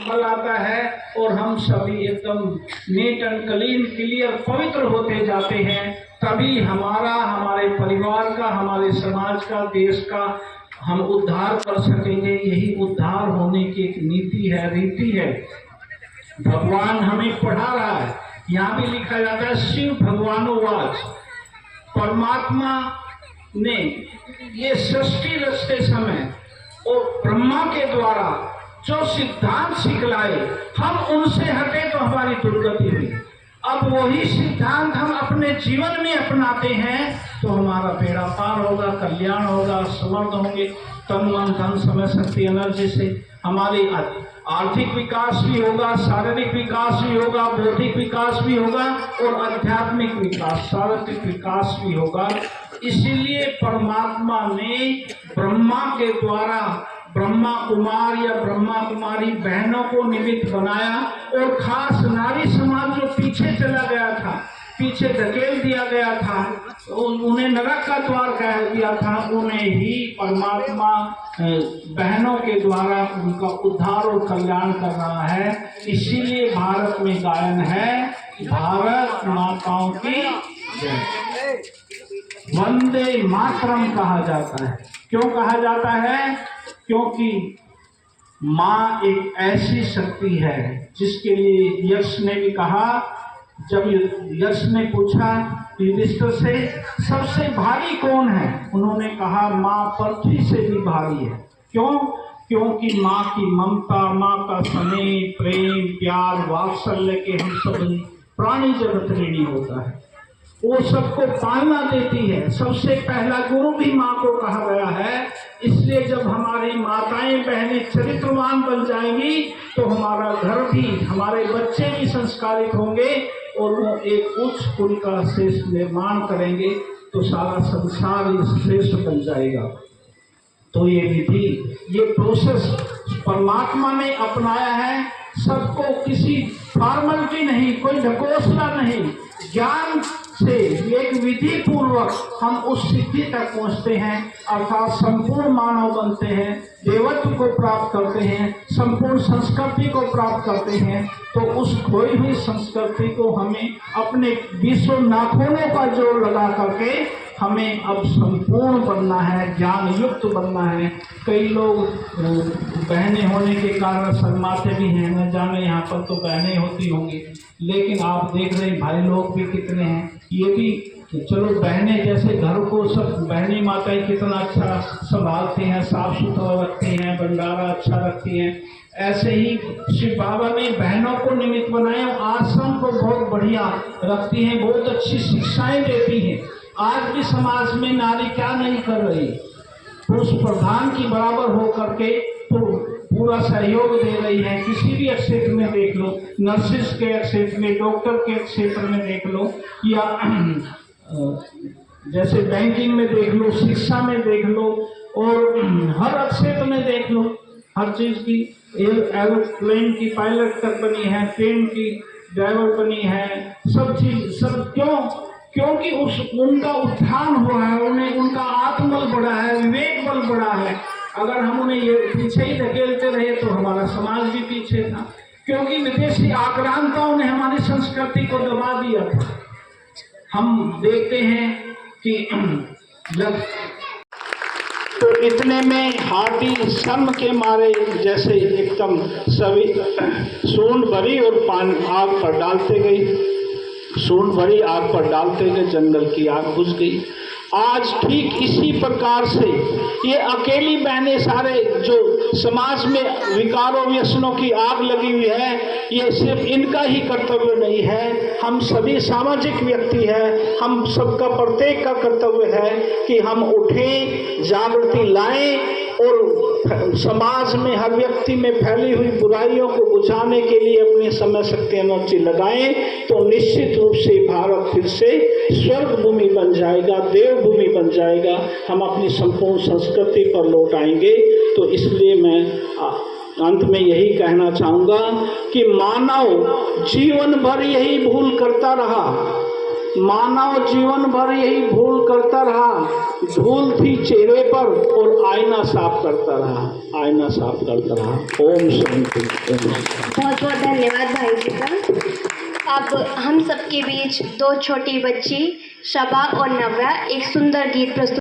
फल आता है और हम सभी एकदम नीट एंड क्लीन क्लियर पवित्र होते जाते हैं। तभी हमारा, हमारे परिवार का, हमारे समाज का, देश का हम उद्धार कर सकेंगे। यही उद्धार होने की एक नीति है, रीति है। भगवान हमें पढ़ा रहा है। यहाँ भी लिखा जाता है शिव भगवानोवाच, परमात्मा ने ये सृष्टि रचते समय और ब्रह्मा के द्वारा जो सिद्धांत सिखलाए, हम उनसे हटे तो हमारी दुर्गति हुई। अब वही सिद्धांत हम अपने जीवन में अपनाते हैं तो हमारा बेड़ा पार होगा, कल्याण होगा, समर्थ होंगे। तन मन धन समय शक्ति एनर्जी से हमारी आर्थिक विकास भी होगा, शारीरिक विकास भी होगा, बौद्धिक विकास भी होगा और आध्यात्मिक विकास, शारीरिक विकास भी होगा। इसीलिए परमात्मा ने ब्रह्मा के द्वारा ब्रह्मा कुमार या ब्रह्मा कुमारी बहनों को निमित्त बनाया और खास नारी समाज जो पीछे चला गया था, पीछे धकेल दिया गया था, उन्हें नरक का द्वार कह दिया था, उन्हें ही परमात्मा बहनों के द्वारा उनका उद्धार और कल्याण कर रहा है। इसीलिए भारत में गायन है, भारत माताओं की जय, वंदे मातरम कहा जाता है। क्यों कहा जाता है? क्योंकि माँ एक ऐसी शक्ति है जिसके लिए यक्ष ने भी कहा, जब यक्ष ने पूछा युधिष्ठिर से सबसे भारी कौन है, उन्होंने कहा माँ पृथ्वी से भी भारी है। क्यों? क्योंकि माँ की ममता, माँ का स्नेह, प्रेम, प्यार, वात्सल्य के हम सब प्राणी जगत ऋणी होता है। वो सबको पालना देती है। सबसे पहला गुरु भी माँ को कहा गया है। इसलिए जब हमारी माताएं बहनें चरित्रवान बन जाएंगी तो हमारा घर भी, हमारे बच्चे भी संस्कारित होंगे और वो एक उच्च कुल का श्रेष्ठ निर्माण करेंगे तो सारा संसार श्रेष्ठ बन जाएगा। तो ये विधि, ये प्रोसेस परमात्मा ने अपनाया है। सबको किसी फॉर्मेलिटी नहीं, कोई ढकोसला नहीं, ज्ञान से एक विधि पूर्वक हम उस सिद्धि तक पहुंचते हैं, अर्थात संपूर्ण मानव बनते हैं, देवत्व को प्राप्त करते हैं, संपूर्ण संस्कृति को प्राप्त करते हैं। तो उस खोई हुई संस्कृति को हमें अपने 20 नाखूनों का जोड़ लगा करके हमें अब संपूर्ण बनना है, ज्ञान युक्त बनना है। कई लोग बहनें होने के कारण शर्माते भी हैं, न जाने यहाँ पर तो बहनें होती होंगी, लेकिन आप देख रहे हैं भाई लोग भी कितने हैं। ये भी चलो बहनें जैसे घर को सब बहनी माताएं कितना अच्छा संभालती हैं, साफ सुथरा रखती हैं, भंडारा अच्छा रखती हैं, ऐसे ही शिव बाबा ने बहनों को निमित्त बनाया, आश्रम को बहुत बढ़िया रखती हैं, बहुत अच्छी शिक्षाएं देती हैं। आज भी समाज में नारी क्या नहीं कर रही, पुरुष प्रधान की बराबर हो करके तो पूरा सहयोग दे रही है। किसी भी क्षेत्र में देख लो, नर्सिस के क्षेत्र में, डॉक्टर के क्षेत्र में देख लो, या जैसे बैंकिंग में देख लो, शिक्षा में देख लो, और हर क्षेत्र में देख लो, हर चीज़ की, एरोप्लेन की पायलट तक बनी है, ट्रेन की ड्राइवर बनी है, सब चीज सब। क्यों? क्योंकि उनका उत्थान हुआ है, उनका आत्मबल बढ़ा है, विवेक बल बढ़ा है। अगर हम उन्हें ये पीछे ही धकेलते रहे तो हमारा समाज भी पीछे था, क्योंकि विदेशी आक्रांताओं ने हमारी संस्कृति को दबा दिया था। हम देखते हैं कि जब तो इतने में हाथी शर्म के मारे जैसे एकदम सभी सूंड भरी और आग पर डालते गई, सूंड भरी आग पर डालते गए, जंगल की आग बुझ गई। आज ठीक इसी प्रकार से ये अकेली बहनें, सारे जो समाज में विकारों व्यसनों की आग लगी हुई है, ये सिर्फ इनका ही कर्तव्य नहीं है, हम सभी सामाजिक व्यक्ति हैं, हम सबका प्रत्येक का कर्तव्य है कि हम उठें, जागृति लाएं और समाज में हर व्यक्ति में फैली हुई बुराइयों को बुझाने के लिए अपनी समय शक्ति एनर्जी लगाएं। तो निश्चित रूप से भारत फिर से स्वर्ग भूमि बन जाएगा, देव भूमि बन जाएगा, हम अपनी संपूर्ण संस्कृति पर लौट आएंगे। तो इसलिए मैं अंत में यही कहना चाहूँगा कि मानव जीवन भर यही भूल करता रहा, मानव जीवन भर यही भूल करता रहा, धूल थी चेहरे पर और आईना साफ करता रहा, आईना साफ करता रहा। ओम शांति। बहुत बहुत धन्यवाद भाई जी का। अब हम सबके बीच दो छोटी बच्ची शबा और नव्या एक सुंदर गीत प्रस्तुत